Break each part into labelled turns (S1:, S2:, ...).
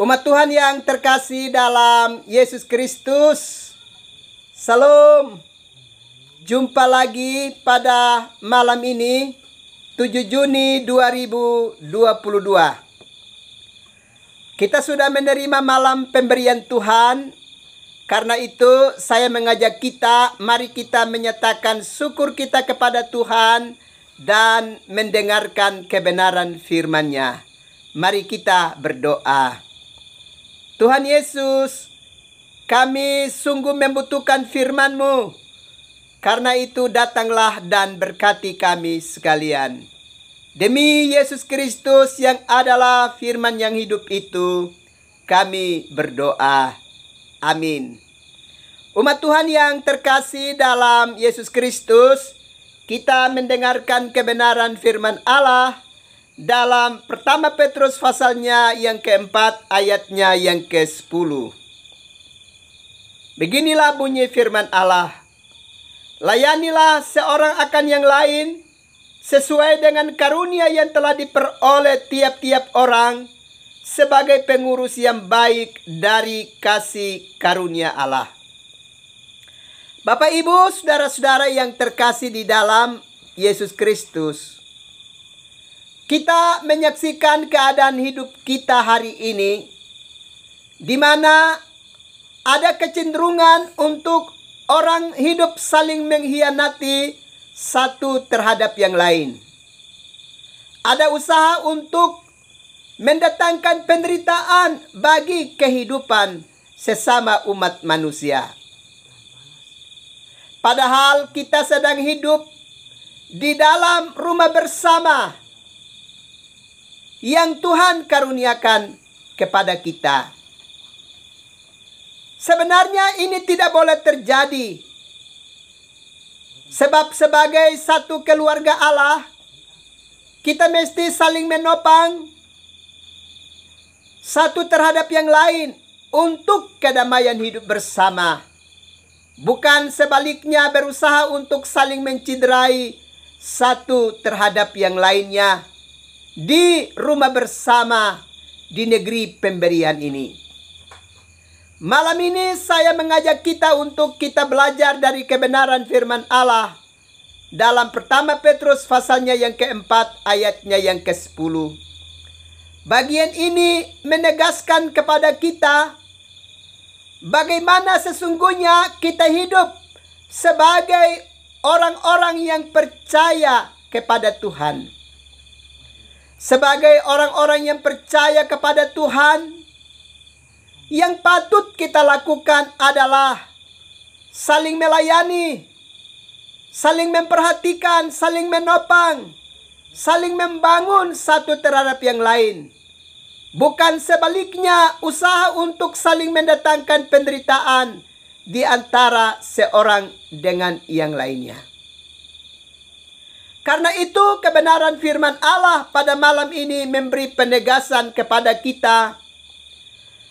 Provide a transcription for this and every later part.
S1: Umat Tuhan yang terkasih dalam Yesus Kristus, Salam. Jumpa lagi pada malam ini 7 Juni 2022. Kita sudah menerima malam pemberian Tuhan. Karena itu saya mengajak kita, mari kita menyatakan syukur kita kepada Tuhan dan mendengarkan kebenaran firman-Nya. Mari kita berdoa. Tuhan Yesus, kami sungguh membutuhkan firman-Mu. Karena itu datanglah dan berkati kami sekalian. Demi Yesus Kristus yang adalah firman yang hidup itu, kami berdoa. Amin. Umat Tuhan yang terkasih dalam Yesus Kristus, kita mendengarkan kebenaran firman Allah dalam pertama Petrus pasalnya yang keempat ayatnya yang ke-10. Beginilah bunyi firman Allah. Layanilah seorang akan yang lain sesuai dengan karunia yang telah diperoleh tiap-tiap orang sebagai pengurus yang baik dari kasih karunia Allah. Bapak, Ibu, saudara-saudara yang terkasih di dalam Yesus Kristus, kita menyaksikan keadaan hidup kita hari ini, di mana ada kecenderungan untuk orang hidup saling mengkhianati satu terhadap yang lain. Ada usaha untuk mendatangkan penderitaan bagi kehidupan sesama umat manusia. Padahal kita sedang hidup di dalam rumah bersama yang Tuhan karuniakan kepada kita. Sebenarnya ini tidak boleh terjadi. Sebab sebagai satu keluarga Allah, kita mesti saling menopang satu terhadap yang lain untuk kedamaian hidup bersama. Bukan sebaliknya berusaha untuk saling menciderai satu terhadap yang lainnya di rumah bersama di negeri pemberian ini. Malam ini saya mengajak kita untuk kita belajar dari kebenaran firman Allah dalam pertama Petrus pasalnya yang keempat ayatnya yang ke-10. Bagian ini menegaskan kepada kita bagaimana sesungguhnya kita hidup sebagai orang-orang yang percaya kepada Tuhan. Sebagai orang-orang yang percaya kepada Tuhan, yang patut kita lakukan adalah saling melayani, saling memperhatikan, saling menopang, saling membangun satu terhadap yang lain. Bukan sebaliknya usaha untuk saling mendatangkan penderitaan di antara seorang dengan yang lainnya. Karena itu kebenaran firman Allah pada malam ini memberi penegasan kepada kita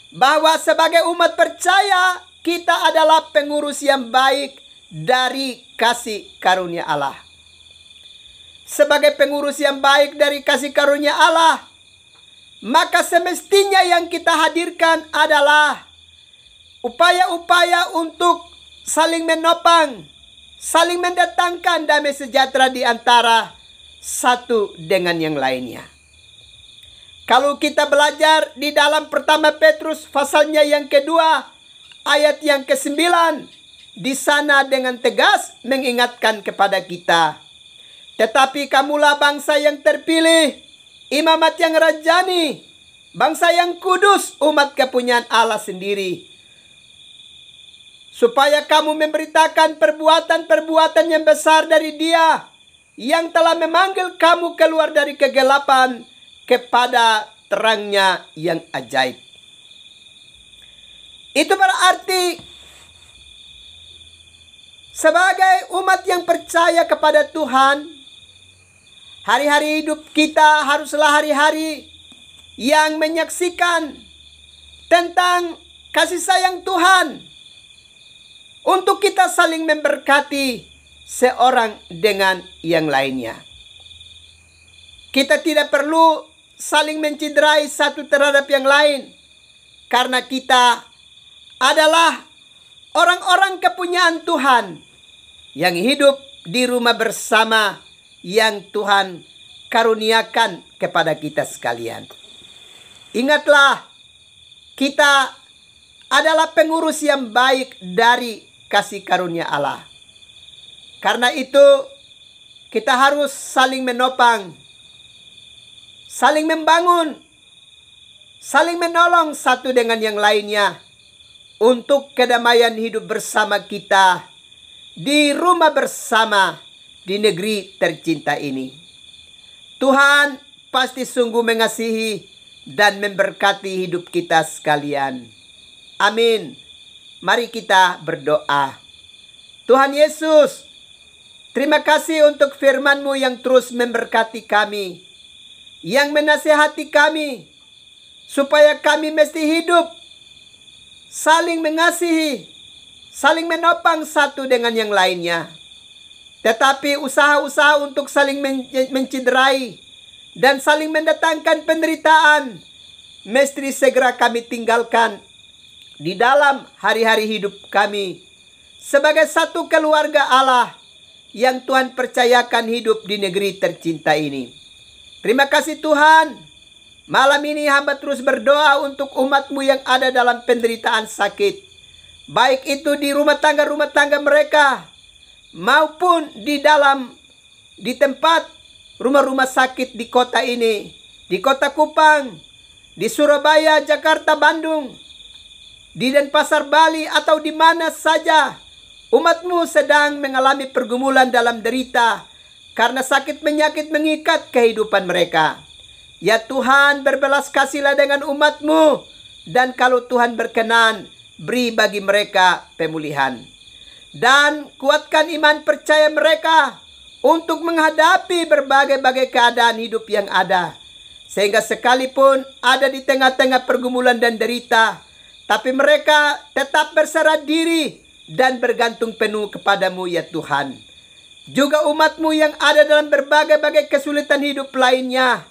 S1: bahwa sebagai umat percaya kita adalah pengurus yang baik dari kasih karunia Allah. Sebagai pengurus yang baik dari kasih karunia Allah, maka semestinya yang kita hadirkan adalah upaya-upaya untuk saling menopang, saling mendatangkan damai sejahtera di antara satu dengan yang lainnya. Kalau kita belajar di dalam pertama Petrus pasalnya yang kedua ayat yang ke-9, di sana dengan tegas mengingatkan kepada kita, tetapi kamulah bangsa yang terpilih, imamat yang rajani, bangsa yang kudus, umat kepunyaan Allah sendiri, supaya kamu memberitakan perbuatan-perbuatan yang besar dari Dia yang telah memanggil kamu keluar dari kegelapan kepada terangnya yang ajaib. Itu berarti sebagai umat yang percaya kepada Tuhan, hari-hari hidup kita haruslah hari-hari yang menyaksikan tentang kasih sayang Tuhan, untuk kita saling memberkati seorang dengan yang lainnya. Kita tidak perlu saling menciderai satu terhadap yang lain. Karena kita adalah orang-orang kepunyaan Tuhan yang hidup di rumah bersama yang Tuhan karuniakan kepada kita sekalian. Ingatlah, kita adalah pengurus yang baik dari kasih karunia Allah. Karena itu, kita harus saling menopang, saling membangun, saling menolong satu dengan yang lainnya untuk kedamaian hidup bersama kita di rumah bersama di negeri tercinta ini. Tuhan pasti sungguh mengasihi dan memberkati hidup kita sekalian. Amin. Mari kita berdoa. Tuhan Yesus, terima kasih untuk firman-Mu yang terus memberkati kami, yang menasihati kami, supaya kami mesti hidup saling mengasihi, saling menopang satu dengan yang lainnya. Tetapi usaha-usaha untuk saling menciderai dan saling mendatangkan penderitaan mesti segera kami tinggalkan di dalam hari-hari hidup kami sebagai satu keluarga Allah yang Tuhan percayakan hidup di negeri tercinta ini. Terima kasih Tuhan. Malam ini hamba terus berdoa untuk umat-Mu yang ada dalam penderitaan sakit. Baik itu di rumah tangga mereka, maupun di tempat rumah-rumah sakit di kota ini, di kota Kupang, di Surabaya, Jakarta, Bandung, di Denpasar, Bali, atau di mana saja umat-Mu sedang mengalami pergumulan dalam derita karena sakit penyakit mengikat kehidupan mereka. Ya Tuhan, berbelas kasihlah dengan umat-Mu, dan kalau Tuhan berkenan, beri bagi mereka pemulihan. Dan kuatkan iman percaya mereka untuk menghadapi berbagai-bagai keadaan hidup yang ada. Sehingga sekalipun ada di tengah-tengah pergumulan dan derita, tapi mereka tetap berserah diri dan bergantung penuh kepadamu ya Tuhan. Juga umat-Mu yang ada dalam berbagai-bagai kesulitan hidup lainnya,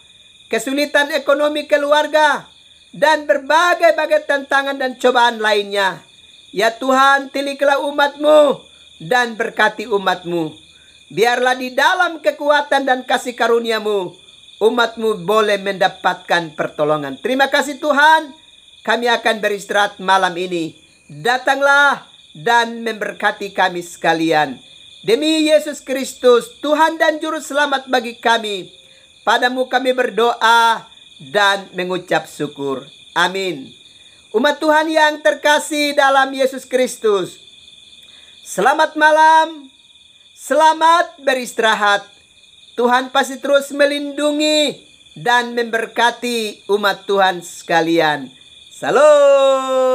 S1: kesulitan ekonomi keluarga, dan berbagai-bagai tantangan dan cobaan lainnya. Ya Tuhan, tiliklah umat-Mu dan berkati umat-Mu. Biarlah di dalam kekuatan dan kasih karunia-Mu, umat-Mu boleh mendapatkan pertolongan. Terima kasih Tuhan, kami akan beristirahat malam ini. Datanglah dan memberkati kami sekalian. Demi Yesus Kristus, Tuhan dan Juru Selamat bagi kami, Padamu kami berdoa dan mengucap syukur. Amin. Umat Tuhan yang terkasih dalam Yesus Kristus, selamat malam, selamat beristirahat. Tuhan pasti terus melindungi dan memberkati umat Tuhan sekalian. Salam.